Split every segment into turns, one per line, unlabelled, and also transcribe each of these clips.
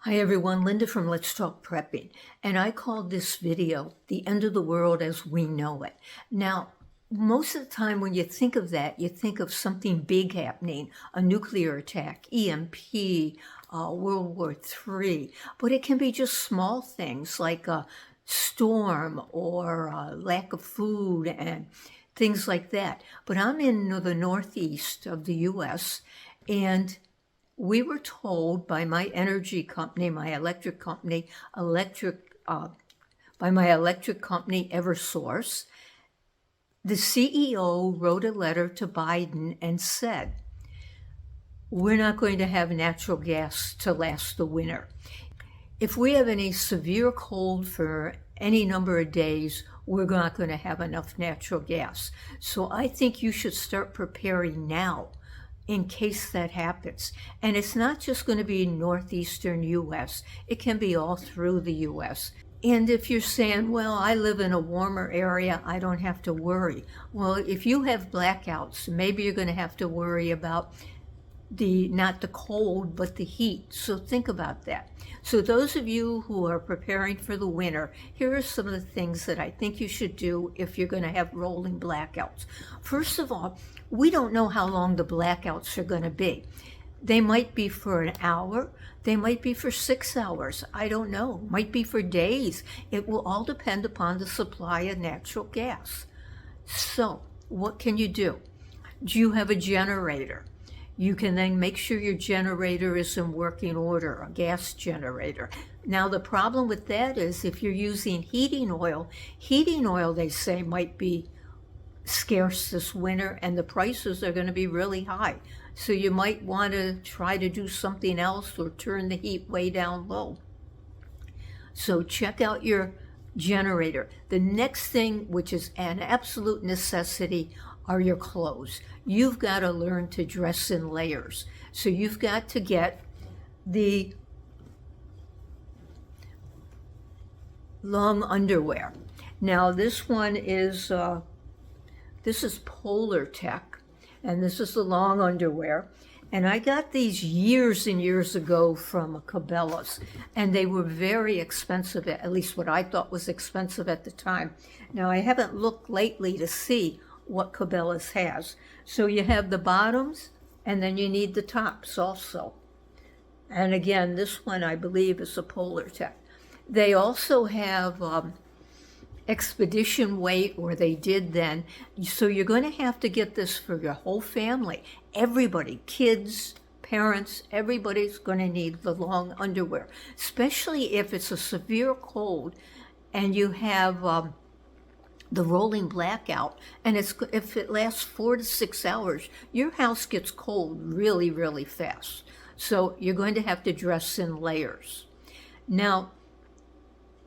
Hi everyone, Linda from Let's Talk Prepping, and I called this video The End of the World as We Know It. Now, most of the time when you think of that, you think of something big happening, a nuclear attack, EMP, World War III, but it can be just small things like a storm or a lack of food and things like that. But I'm in the northeast of the US, and we were told by my energy company, my electric company, Eversource, the CEO wrote a letter to Biden and said, we're not going to have natural gas to last the winter. If we have any severe cold for any number of days, we're not going to have enough natural gas. So I think you should start preparing now in case that happens. And it's not just going to be northeastern US, it can be all through the US. And if you're saying, well, I live in a warmer area, I don't have to worry. Well, if you have blackouts, maybe you're going to have to worry about not the cold, but the heat. So think about that. So those of you who are preparing for the winter, here are some of the things that I think you should do if you're going to have rolling blackouts. First of all, we don't know how long the blackouts are going to be. They might be for an hour. They might be for 6 hours. I don't know. Might be for days. It will all depend upon the supply of natural gas. So what can you do? Do you have a generator? You can then make sure your generator is in working order, a gas generator. Now, the problem with that is if you're using heating oil, they say, might be scarce this winter and the prices are going to be really high. So you might want to try to do something else or turn the heat way down low. So check out your generator. The next thing, which is an absolute necessity, are your clothes. You've got to learn to dress in layers. So you've got to get the long underwear. Now this one is, this is Polar Tech, and this is the long underwear. And I got these years and years ago from Cabela's, and they were very expensive, at least what I thought was expensive at the time. Now I haven't looked lately to see what Cabela's has. So you have the bottoms, and then you need the tops also. And again, this one I believe is a Polar Tech. They also have expedition weight, or they did then. So you're going to have to get this for your whole family. Everybody, kids, parents, everybody's going to need the long underwear, especially if it's a severe cold and you have the rolling blackout, and if it lasts 4 to 6 hours, your house gets cold really, really fast. So you're going to have to dress in layers. Now,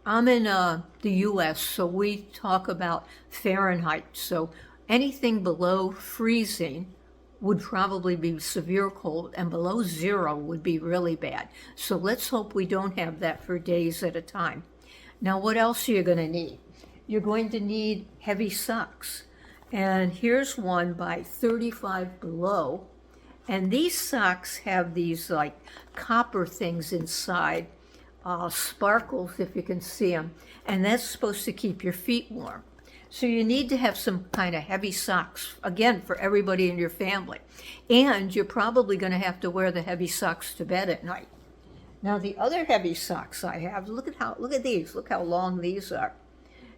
I'm in the US, so we talk about Fahrenheit. So anything below freezing would probably be severe cold, and below 0 would be really bad. So let's hope we don't have that for days at a time. Now, what else are you going to need? You're going to need heavy socks. And here's one by 35 below. And these socks have these like copper things inside, sparkles if you can see them. And that's supposed to keep your feet warm. So you need to have some kind of heavy socks, again, for everybody in your family. And you're probably going to have to wear the heavy socks to bed at night. Now the other heavy socks I have, look at these, look how long these are.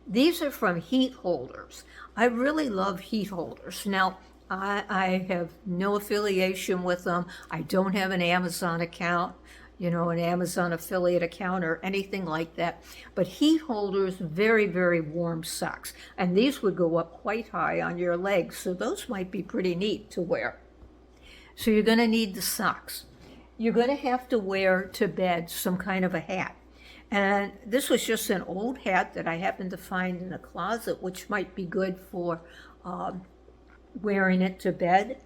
These are from heat holders. I really love heat holders. Now, I have no affiliation with them. I don't have an Amazon account, an Amazon affiliate account or anything like that. But heat holders, very, very warm socks. And these would go up quite high on your legs, so those might be pretty neat to wear. So you're going to need the socks. You're going to have to wear to bed some kind of a hat. And this was just an old hat that I happened to find in a closet, which might be good for wearing it to bed.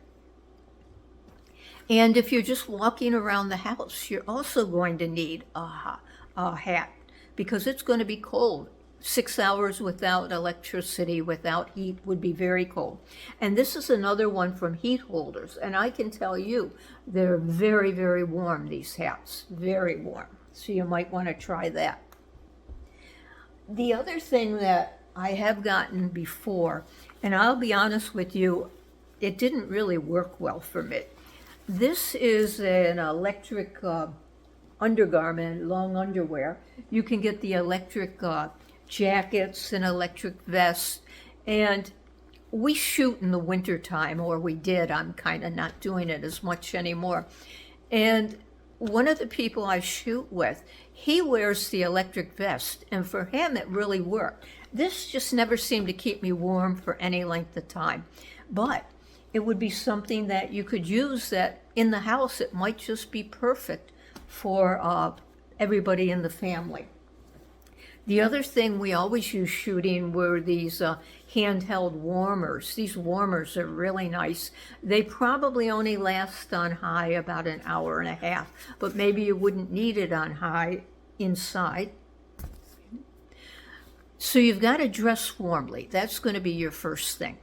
And if you're just walking around the house, you're also going to need a hat because it's going to be cold. 6 hours without electricity, without heat would be very cold. And this is another one from heat holders. And I can tell you, they're very, very warm, these hats, very warm. So you might want to try that. The other thing that I have gotten before, and I'll be honest with you, it didn't really work well for me. This is an electric undergarment, long underwear. You can get the electric jackets and electric vests, and we shoot in the winter time, or we did. I'm kind of not doing it as much anymore. And one of the people I shoot with, he wears the electric vest, and for him it really worked. This just never seemed to keep me warm for any length of time, but it would be something that you could use that in the house. It might just be perfect for everybody in the family. The other thing we always use shooting were these handheld warmers. These warmers are really nice. They probably only last on high about an hour and a half, but maybe you wouldn't need it on high inside. So you've got to dress warmly. That's going to be your first thing,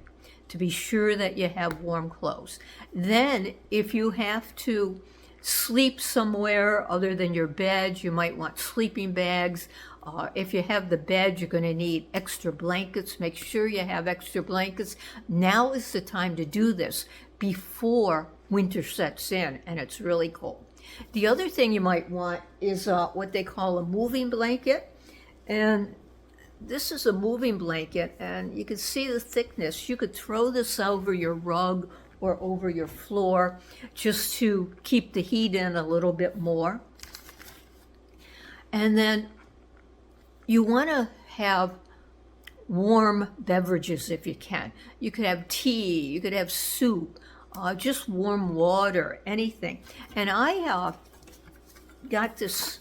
to be sure that you have warm clothes. Then if you have to sleep somewhere other than your bed, you might want sleeping bags. If you have the bed, you're going to need extra blankets. Make sure you have extra blankets. Now is the time to do this before winter sets in and it's really cold. The other thing you might want is what they call a moving blanket. And this is a moving blanket, and you can see the thickness. You could throw this over your rug or over your floor just to keep the heat in a little bit more. And then you want to have warm beverages if you can. You could have tea, you could have soup, just warm water, anything. And I got this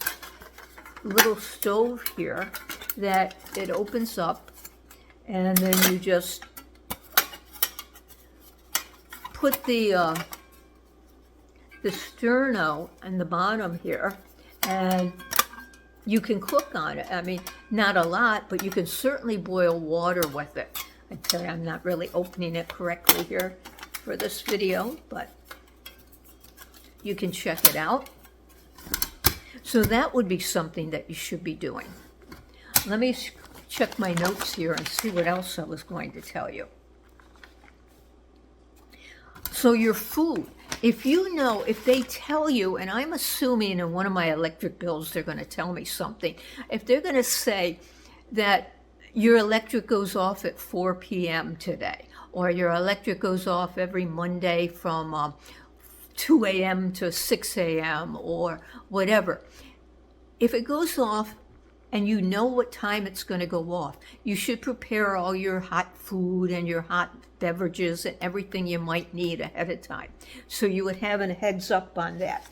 little stove here that it opens up, and then you just put the sterno on the bottom here, and you can cook on it. I mean, not a lot, but you can certainly boil water with it. I tell you, I'm not really opening it correctly here for this video, but you can check it out. So that would be something that you should be doing. Let me check my notes here and see what else I was going to tell you. So your food, if you know, if they tell you, and I'm assuming in one of my electric bills they're going to tell me something, if they're going to say that your electric goes off at 4 p.m. today, or your electric goes off every Monday from 2 a.m. to 6 a.m. or whatever, if it goes off and you know what time it's going to go off, you should prepare all your hot food and your hot beverages and everything you might need ahead of time. So you would have a heads up on that.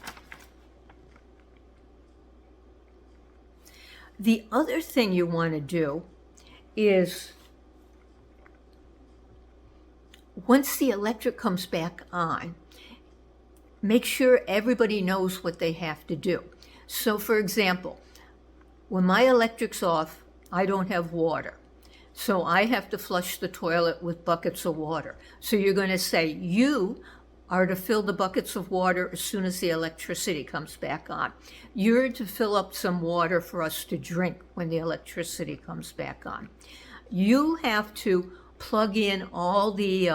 The other thing you want to do is, once the electric comes back on, make sure everybody knows what they have to do. So for example, when my electric's off, I don't have water. So I have to flush the toilet with buckets of water. So you're going to say, you are to fill the buckets of water as soon as the electricity comes back on. You're to fill up some water for us to drink when the electricity comes back on. You have to plug in all the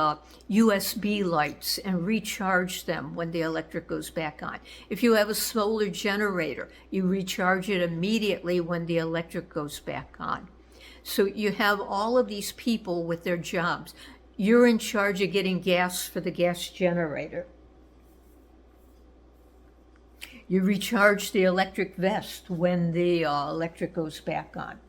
USB lights and recharge them when the electric goes back on. If you have a solar generator, you recharge it immediately when the electric goes back on. So you have all of these people with their jobs. You're in charge of getting gas for the gas generator. You recharge the electric vest when the electric goes back on.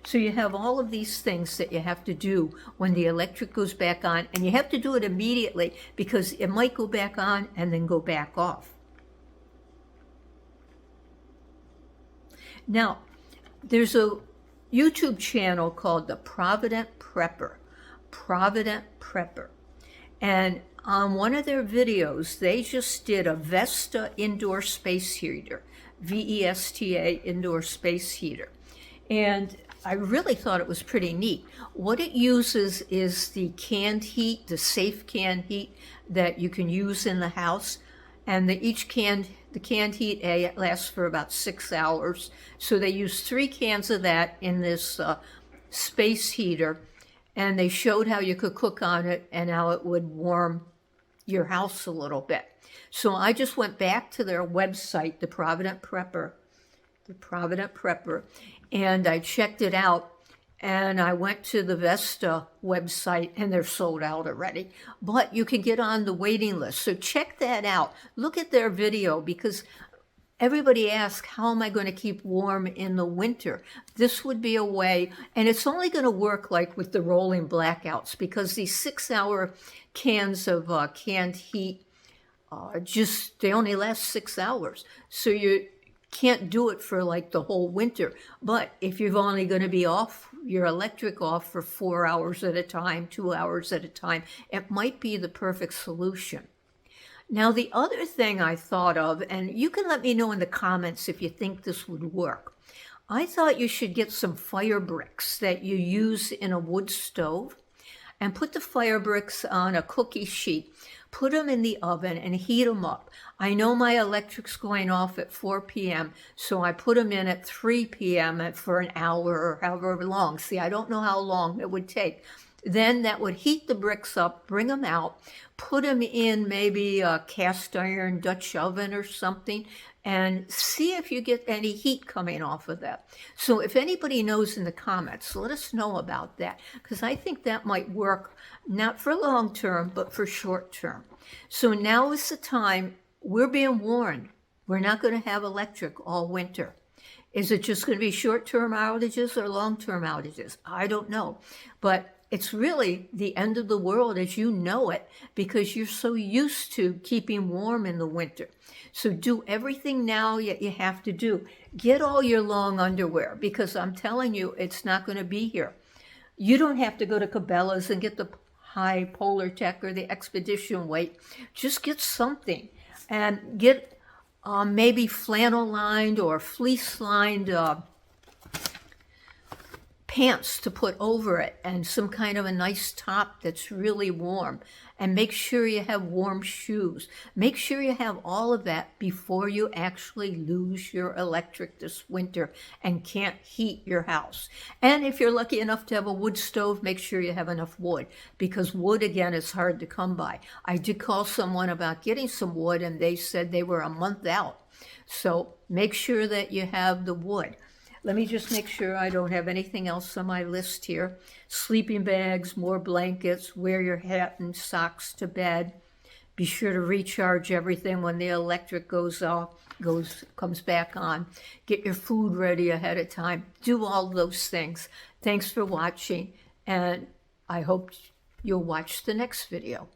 So you have all of these things that you have to do when the electric goes back on, and you have to do it immediately because it might go back on and then go back off. Now, there's a YouTube channel called the Provident Prepper. Provident Prepper. And on one of their videos, they just did a Vesta indoor space heater, VESTA indoor space heater. And I really thought it was pretty neat. What it uses is the canned heat, the safe canned heat that you can use in the house. and the canned heat lasts for about 6 hours. So they used 3 cans of that in this space heater, and they showed how you could cook on it and how it would warm your house a little bit. So I just went back to their website, the Provident Prepper, and I checked it out. And I went to the Vesta website, and they're sold out already. But you can get on the waiting list. So check that out. Look at their video, because everybody asks, how am I going to keep warm in the winter? This would be a way, and it's only going to work like with the rolling blackouts, because these 6-hour cans of canned heat, they only last 6 hours. So you can't do it for like the whole winter. But if you're only going to be off your electric off for 4 hours at a time, 2 hours at a time, it might be the perfect solution. Now, the other thing I thought of, and you can let me know in the comments if you think this would work, I thought you should get some fire bricks that you use in a wood stove and put the fire bricks on a cookie sheet. Put them in the oven and heat them up. I know my electric's going off at 4 p.m., so I put them in at 3 p.m. for an hour or however long. See, I don't know how long it would take. Then that would heat the bricks up, bring them out, put them in maybe a cast iron Dutch oven or something, and see if you get any heat coming off of that. So if anybody knows in the comments, let us know about that, because I think that might work, not for long term, but for short term. So now is the time. We're being warned. We're not going to have electric all winter. Is it just going to be short-term outages or long-term outages? I don't know. But it's really the end of the world as you know it, because you're so used to keeping warm in the winter. So do everything now you have to do. Get all your long underwear, because I'm telling you, it's not going to be here. You don't have to go to Cabela's and get the high Polar Tech or the Expedition weight. Just get something, and get maybe flannel lined or fleece lined pants to put over it, and some kind of a nice top that's really warm. And make sure you have warm shoes. Make sure you have all of that before you actually lose your electric this winter and can't heat your house. And if you're lucky enough to have a wood stove, make sure you have enough wood, because wood, again, is hard to come by. I did call someone about getting some wood, and they said they were a month out. So make sure that you have the wood. Let me just make sure I don't have anything else on my list here. Sleeping bags, more blankets, wear your hat and socks to bed. Be sure to recharge everything when the electric comes back on. Get your food ready ahead of time. Do all those things. Thanks for watching, and I hope you'll watch the next video.